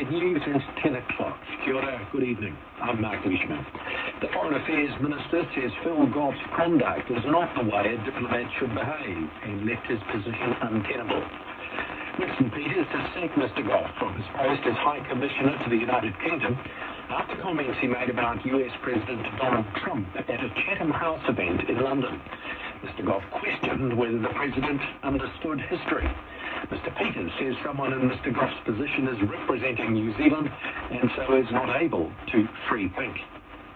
News is 10 o'clock. Kia ora, good evening. I'm Mark Leishman. The Foreign Affairs Minister says Phil Goff's conduct is not the way a diplomat should behave and left his position untenable. Winston Peters has sacked Mr Goff from his post as High Commissioner to the United Kingdom after comments he made about US President Donald Trump at a Chatham House event in London. Mr Goff questioned whether the President understood history. Mr Peters says someone in Mr Goff's position is representing New Zealand and so is not able to free think.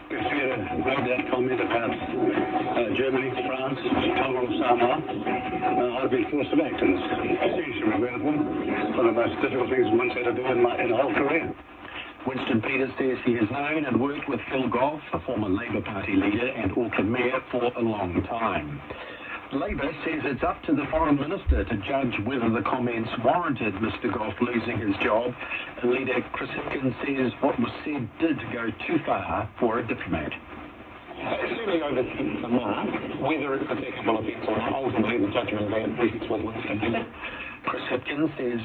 Made that comment about Germany, France, total of Samoa. I've been forced to act, and it's hugely regrettable. One of the most difficult things one's had to do in a whole career. Winston Peters says he has known and worked with Phil Goff, a former Labour Party leader and Auckland Mayor, for a long time. Labour says it's up to the Foreign Minister to judge whether the comments warranted Mr Goff losing his job. And leader Chris Sunken says what was said did go too far for a diplomat. Assuming over the mark, whether it's a technical offence or not, ultimately the judgment rests with Winston. Chris Hipkins says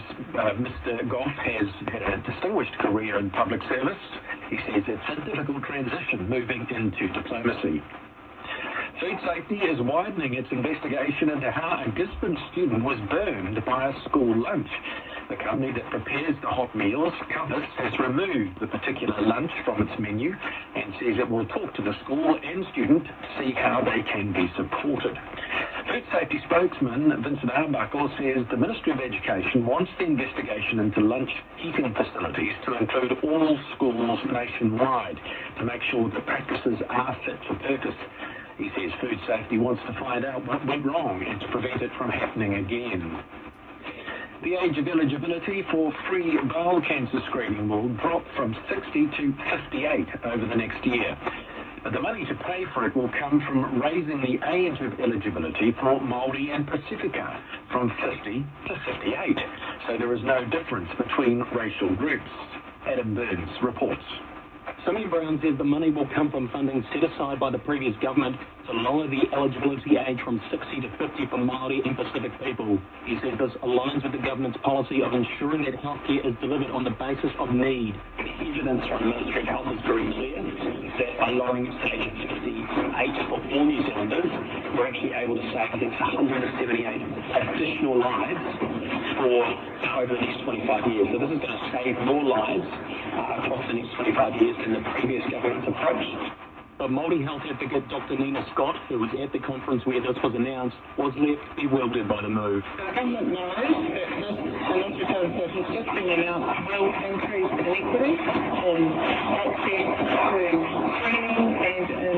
Mr Goff has had a distinguished career in public service. He says it's a difficult transition moving into diplomacy. Food Safety is widening its investigation into how a Gisborne student was burned by a school lunch. The company that prepares the hot meals, Compass, has removed the particular lunch from its menu and says it will talk to the school and student to see how they can be supported. Food Safety spokesman Vincent Arbuckle says the Ministry of Education wants the investigation into lunch heating facilities to include all schools nationwide to make sure that practices are fit for purpose. He says Food Safety wants to find out what went wrong and to prevent it from happening again. The age of eligibility for free bowel cancer screening will drop from 60 to 58 over the next year. But the money to pay for it will come from raising the age of eligibility for Māori and Pacifica from 50 to 58. So there is no difference between racial groups. Adam Burns reports. Sammy Brown says the money will come from funding set aside by the previous government to lower the eligibility age from 60 to 50 for Māori and Pacific people. He said this aligns with the government's policy of ensuring that healthcare is delivered on the basis of need. The evidence from the Ministry of Health is very clear that by lowering its age to 58 for all New Zealanders, we're actually able to save, I think, 178 additional lives for over the next 25 years. So this is going to save more lives across the next 25 years than the previous government's approach. But Māori health advocate Dr. Nina Scott, who was at the conference where this was announced, was left bewildered by the move. The government knows that this initiative that has just been announced will increase inequity in access to screening and in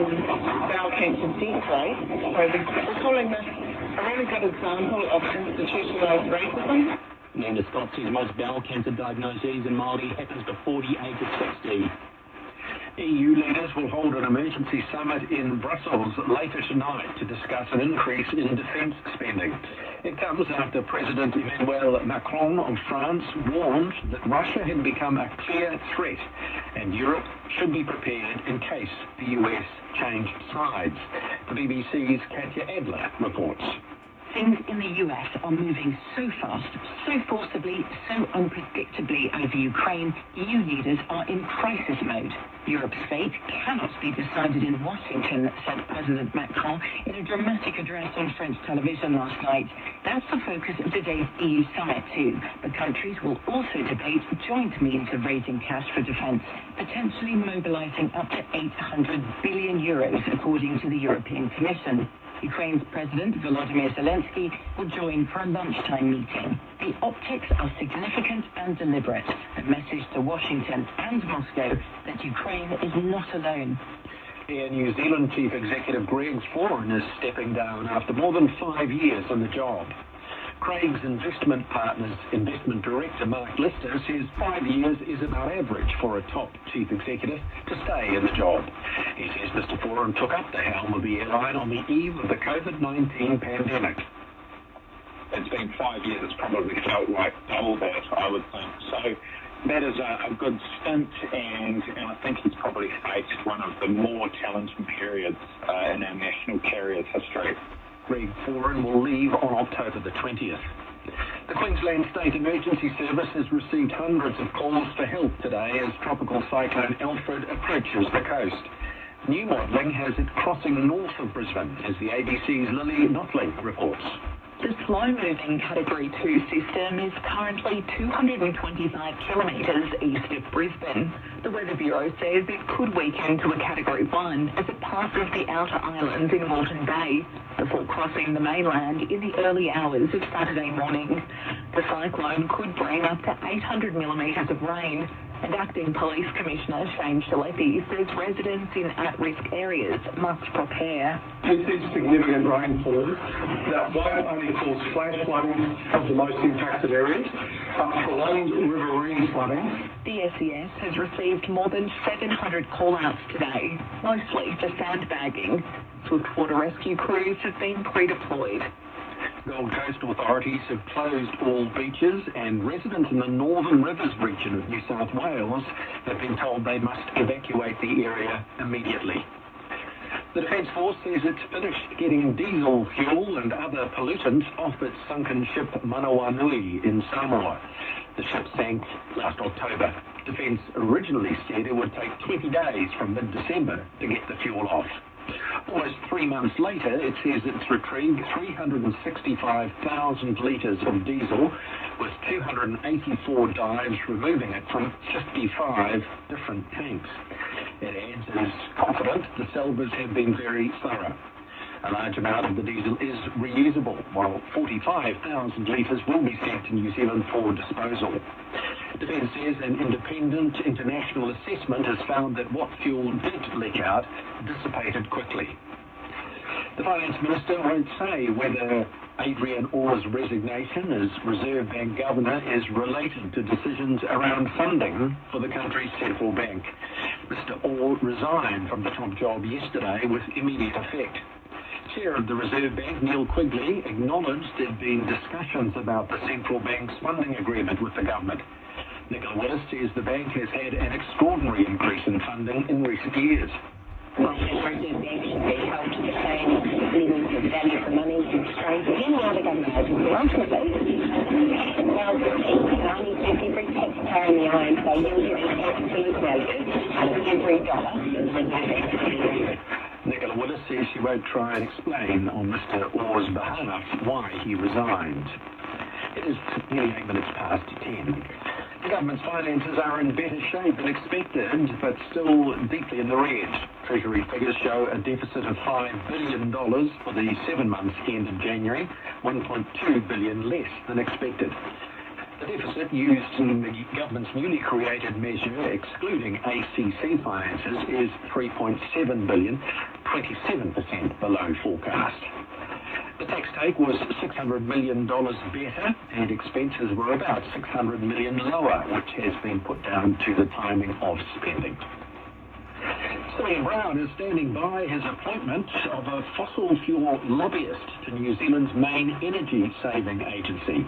bowel cancer death rate. So we're calling this a really good example of institutionalised racism. Nina Scott says most bowel cancer diagnoses in Māori happens before the age of 60. EU leaders will hold an emergency summit in Brussels later tonight to discuss an increase in defence spending. It comes after President Emmanuel Macron of France warned that Russia had become a clear threat and Europe should be prepared in case the US changed sides. The BBC's Katya Adler reports. Things in the US are moving so fast, so forcibly, so unpredictably over Ukraine, EU leaders are in crisis mode. Europe's fate cannot be decided in Washington, said President Macron in a dramatic address on French television last night. That's the focus of today's EU summit too. The countries will also debate joint means of raising cash for defence, potentially mobilising up to 800 billion euros, according to the European Commission. Ukraine's President Volodymyr Zelensky will join for a lunchtime meeting. The optics are significant and deliberate, a message to Washington and Moscow that Ukraine is not alone. Air New Zealand Chief Executive Greg Foran is stepping down after more than 5 years on the job. Craig's Investment Partners Investment Director Mark Lister says 5 years is about average for a top chief executive to stay in the job. He says Mr. Foran took up the helm of the airline on the eve of the COVID-19 pandemic. It's been 5 years. It's probably felt like double that, I would think. So that is a good stint, and I think he's probably faced one of the more challenging periods in our national carrier's history. Greg Foran will leave on October the 20th. The Queensland State Emergency Service has received hundreds of calls for help today as tropical cyclone Alfred approaches the coast. New modelling has it crossing north of Brisbane, as the ABC's Lily Notley reports. The slow-moving Category 2 system is currently 225 kilometres east of Brisbane. The Weather Bureau says it could weaken to a Category 1 as it passes the outer islands in Moreton Bay before crossing the mainland in the early hours of Saturday morning. The cyclone could bring up to 800 millimetres of rain, and Acting Police Commissioner Shane Shaletti says residents in at-risk areas must prepare. This is significant rainfall that won't only cause flash flooding of the most impacted areas, but prolonged riverine flooding. The SES has received more than 700 call-outs today, mostly for sandbagging. Swiftwater rescue crews have been pre-deployed. Gold Coast authorities have closed all beaches, and residents in the Northern Rivers region of New South Wales have been told they must evacuate the area immediately. The Defence Force says it's finished getting diesel fuel and other pollutants off its sunken ship Manawanui in Samoa. The ship sank last October. Defence originally said it would take 20 days from mid-December to get the fuel off. Almost 3 months later, it says it's retrieved 365,000 litres of diesel, with 284 dives removing it from 55 different tanks. It adds it is confident the salvors have been very thorough. A large amount of the diesel is reusable, while 45,000 litres will be sent to New Zealand for disposal. Defence says an independent international assessment has found that what fuel did leak out dissipated quickly. The Finance Minister won't say whether Adrian Orr's resignation as Reserve Bank Governor is related to decisions around funding for the country's central bank. Mr Orr resigned from the top job yesterday with immediate effect. Chair of the Reserve Bank, Neil Quigley, acknowledged there had been discussions about the central bank's funding agreement with the government. Nicola Willis says the bank has had an extraordinary increase in funding in recent years. Well, the Reserve Bank should be held to the same levels of value for money constraints as any other government agency. Ultimately, well, only take every taxpayer in the eye and say you're getting absolute value out of every dollar that the Reserve Bank. Nicola Willis says she won't try and explain on Mr Orr's behalf why he resigned. It is nearly 8 minutes past 10. The government's finances are in better shape than expected, but still deeply in the red. Treasury figures show a deficit of $5 billion for the 7 months ended January, $1.2 billion less than expected. The deficit used in the government's newly created measure, excluding ACC finances, is $3.7 billion, 27% below forecast. The tax take was $600 million better, and expenses were about $600 million lower, which has been put down to the timing of spending. Stephen Brown is standing by his appointment of a fossil fuel lobbyist to New Zealand's main energy-saving agency.